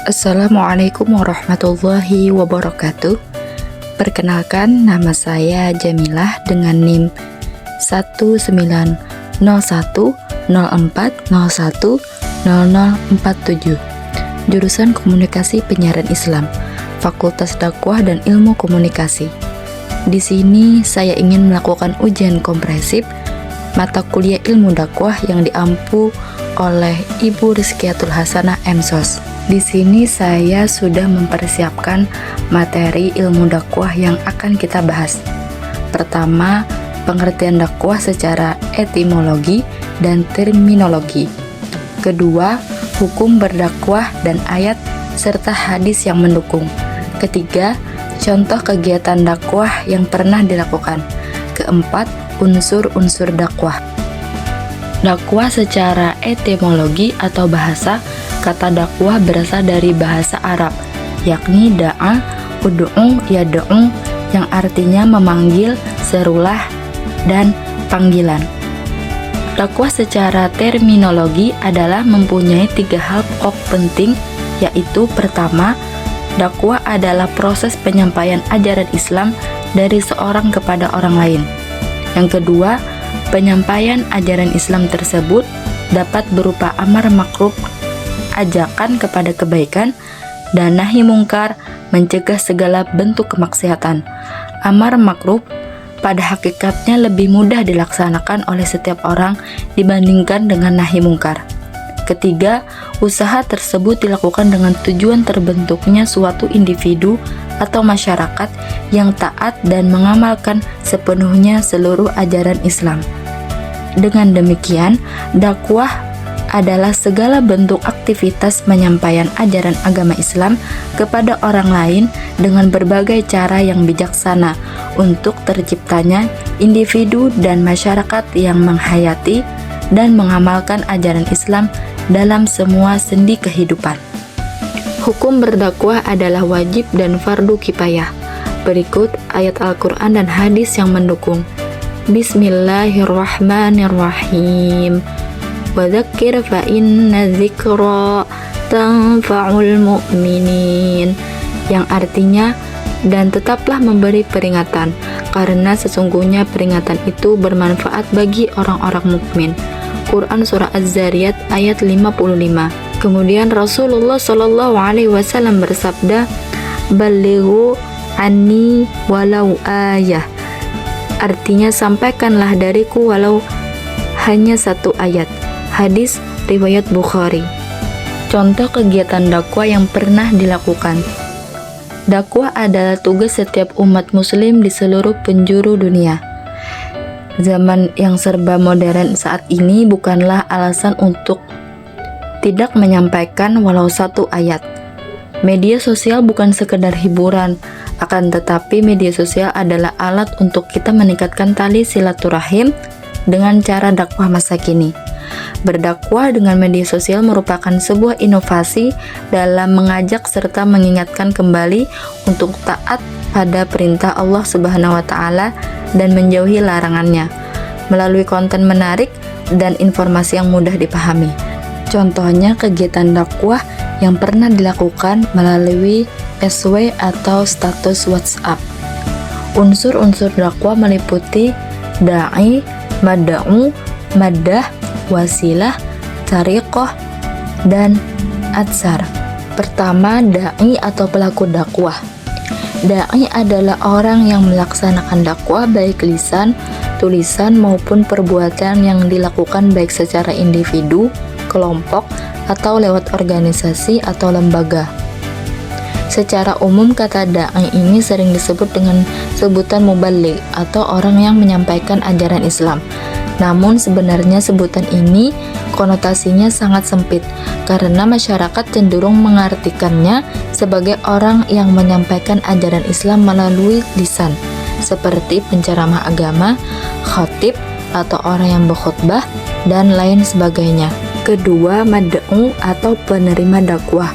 Assalamualaikum warahmatullahi wabarakatuh. Perkenalkan, nama saya Jamilah dengan NIM 1901040400047, jurusan Komunikasi Penyiaran Islam, Fakultas Dakwah dan Ilmu Komunikasi. Di sini saya ingin melakukan ujian komprehensif mata kuliah Ilmu Dakwah yang diampu oleh Ibu Rizkiatul Hasanah MSOS. Di sini saya sudah mempersiapkan materi ilmu dakwah yang akan kita bahas. Pertama, pengertian dakwah secara etimologi dan terminologi. Kedua, hukum berdakwah dan ayat serta hadis yang mendukung. Ketiga, contoh kegiatan dakwah yang pernah dilakukan. Keempat, unsur-unsur dakwah. Dakwah secara etimologi atau bahasa, kata dakwah berasal dari bahasa Arab, yakni da'a, ud'u, yad'u, yang artinya memanggil, serulah, dan panggilan. Dakwah secara terminologi adalah mempunyai 3 hal pokok penting, yaitu pertama, dakwah adalah proses penyampaian ajaran Islam dari seorang kepada orang lain. Yang kedua, penyampaian ajaran Islam tersebut dapat berupa amar ma'ruf, ajakan kepada kebaikan, dan nahi mungkar, mencegah segala bentuk kemaksiatan. Amar ma'ruf pada hakikatnya lebih mudah dilaksanakan oleh setiap orang dibandingkan dengan nahi mungkar. Ketiga, usaha tersebut dilakukan dengan tujuan terbentuknya suatu individu atau masyarakat yang taat dan mengamalkan sepenuhnya seluruh ajaran Islam. Dengan demikian, dakwah adalah segala bentuk aktivitas penyampaian ajaran agama Islam kepada orang lain dengan berbagai cara yang bijaksana untuk terciptanya individu dan masyarakat yang menghayati dan mengamalkan ajaran Islam dalam semua sendi kehidupan. Hukum berdakwah adalah wajib dan fardu kifayah. Berikut ayat Al-Quran dan hadis yang mendukung. Bismillahirrahmanirrahim. Wa dzakir fa inna dzikra tanfa'ul mu'minin, yang artinya, dan tetaplah memberi peringatan, karena sesungguhnya peringatan itu bermanfaat bagi orang-orang mukmin. Quran Surah Az-Zariyat ayat 55. Kemudian Rasulullah Shallallahu Alaihi Wasallam bersabda, "Balighu anni walau ayah." Artinya, sampaikanlah dariku walau hanya 1 ayat. Hadis riwayat Bukhari. Contoh kegiatan dakwah yang pernah dilakukan. Dakwah adalah tugas setiap umat muslim di seluruh penjuru dunia. Zaman yang serba modern saat ini bukanlah alasan untuk tidak menyampaikan walau 1 ayat. Media sosial bukan sekedar hiburan, akan tetapi media sosial adalah alat untuk kita meningkatkan tali silaturahim dengan cara dakwah masa kini. Berdakwah dengan media sosial merupakan sebuah inovasi dalam mengajak serta mengingatkan kembali untuk taat pada perintah Allah Subhanahu wa Ta'ala dan menjauhi larangannya melalui konten menarik dan informasi yang mudah dipahami. Contohnya kegiatan dakwah yang pernah dilakukan melalui SW atau status WhatsApp. Unsur-unsur dakwah meliputi da'i, mad'u, maddah, wasilah, tariqah, dan atsar. Pertama, da'i atau pelaku dakwah. Da'i adalah orang yang melaksanakan dakwah baik lisan, tulisan maupun perbuatan yang dilakukan baik secara individu, kelompok, atau lewat organisasi atau lembaga. Secara umum, kata da'i ini sering disebut dengan sebutan muballigh atau orang yang menyampaikan ajaran Islam. Namun sebenarnya sebutan ini konotasinya sangat sempit karena masyarakat cenderung mengartikannya sebagai orang yang menyampaikan ajaran Islam melalui lisan, seperti penceramah agama, khatib, atau orang yang berkhutbah, dan lain sebagainya. Kedua, mad'u atau penerima dakwah.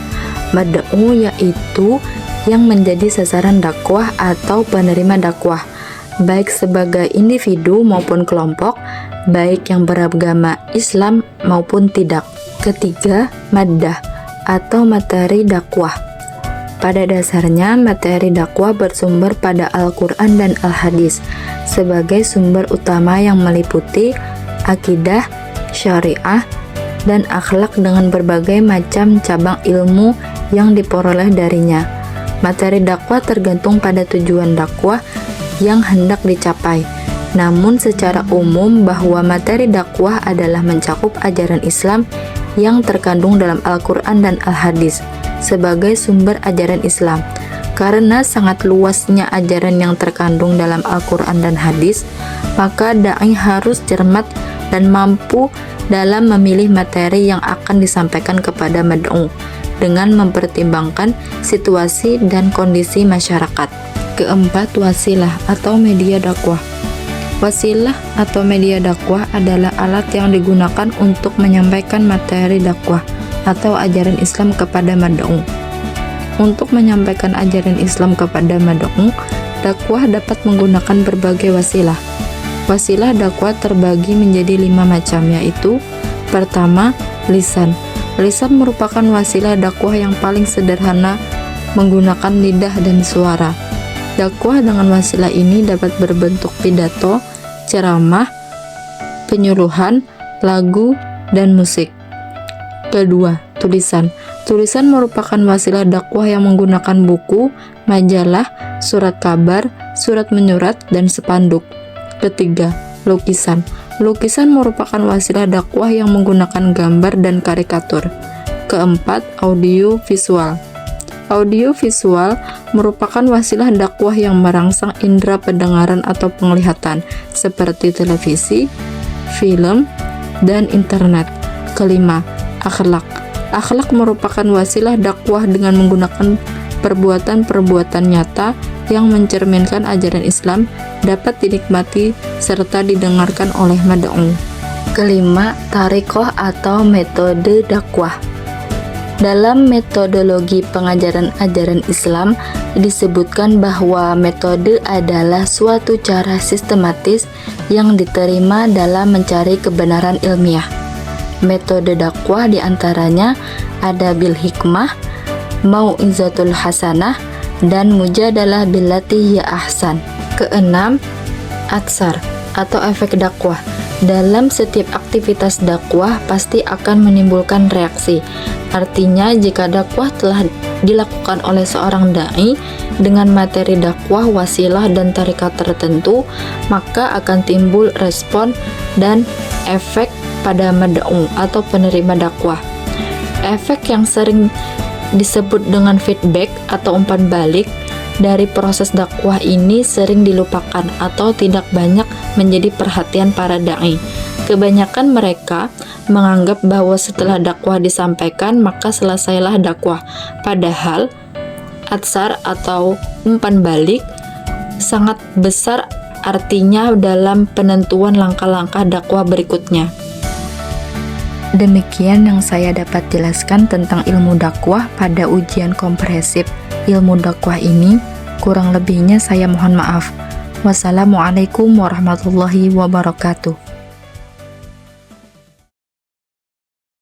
Mad'u yaitu yang menjadi sasaran dakwah atau penerima dakwah, baik sebagai individu maupun kelompok, baik yang beragama Islam maupun tidak. Ketiga, maddah atau materi dakwah. Pada dasarnya, materi dakwah bersumber pada Al-Quran dan Al-Hadis sebagai sumber utama yang meliputi akidah, syariah, dan akhlak dengan berbagai macam cabang ilmu yang diperoleh darinya. Materi dakwah tergantung pada tujuan dakwah yang hendak dicapai. Namun secara umum bahwa materi dakwah adalah mencakup ajaran Islam yang terkandung dalam Al-Quran dan Al-Hadis sebagai sumber ajaran Islam. Karena sangat luasnya ajaran yang terkandung dalam Al-Quran dan Hadis, maka dai harus cermat dan mampu dalam memilih materi yang akan disampaikan kepada mad'u dengan mempertimbangkan situasi dan kondisi masyarakat. Keempat, wasilah atau media dakwah. Wasilah atau media dakwah adalah alat yang digunakan untuk menyampaikan materi dakwah atau ajaran Islam kepada mad'u. Untuk menyampaikan ajaran Islam kepada mad'u, dakwah dapat menggunakan berbagai wasilah. Wasilah dakwah terbagi menjadi 5 macam, yaitu: pertama, lisan. Lisan merupakan wasilah dakwah yang paling sederhana menggunakan lidah dan suara. Dakwah dengan wasilah ini dapat berbentuk pidato, ceramah, penyuluhan, lagu, dan musik. Kedua, tulisan. Tulisan merupakan wasilah dakwah yang menggunakan buku, majalah, surat kabar, surat menyurat, dan spanduk. Ketiga, lukisan. Lukisan merupakan wasilah dakwah yang menggunakan gambar dan karikatur. Keempat, audio visual. Audio visual merupakan wasilah dakwah yang merangsang indera pendengaran atau penglihatan seperti televisi, film, dan internet. Kelima, akhlak. Akhlak merupakan wasilah dakwah dengan menggunakan perbuatan-perbuatan nyata yang mencerminkan ajaran Islam dapat dinikmati serta didengarkan oleh mad'u. Kelima, thariqah atau metode dakwah. Dalam metodologi pengajaran ajaran Islam disebutkan bahwa metode adalah suatu cara sistematis yang diterima dalam mencari kebenaran ilmiah. Metode dakwah diantaranya ada bil hikmah, mau'izatul hasanah, dan mujadalah billati hiya ahsan. Keenam, atsar atau efek dakwah. Dalam setiap aktivitas dakwah pasti akan menimbulkan reaksi. Artinya, jika dakwah telah dilakukan oleh seorang dai dengan materi dakwah, wasilah, dan tarikat tertentu, maka akan timbul respon dan efek pada mad'u atau penerima dakwah. Efek yang sering disebut dengan feedback atau umpan balik dari proses dakwah ini sering dilupakan atau tidak banyak menjadi perhatian para dai. Kebanyakan mereka menganggap bahwa setelah dakwah disampaikan maka selesailah dakwah. Padahal atsar atau umpan balik sangat besar artinya dalam penentuan langkah-langkah dakwah berikutnya. Demikian yang saya dapat jelaskan tentang ilmu dakwah pada ujian komprehensif ilmu dakwah ini. Kurang lebihnya saya mohon maaf. Wassalamualaikum warahmatullahi wabarakatuh.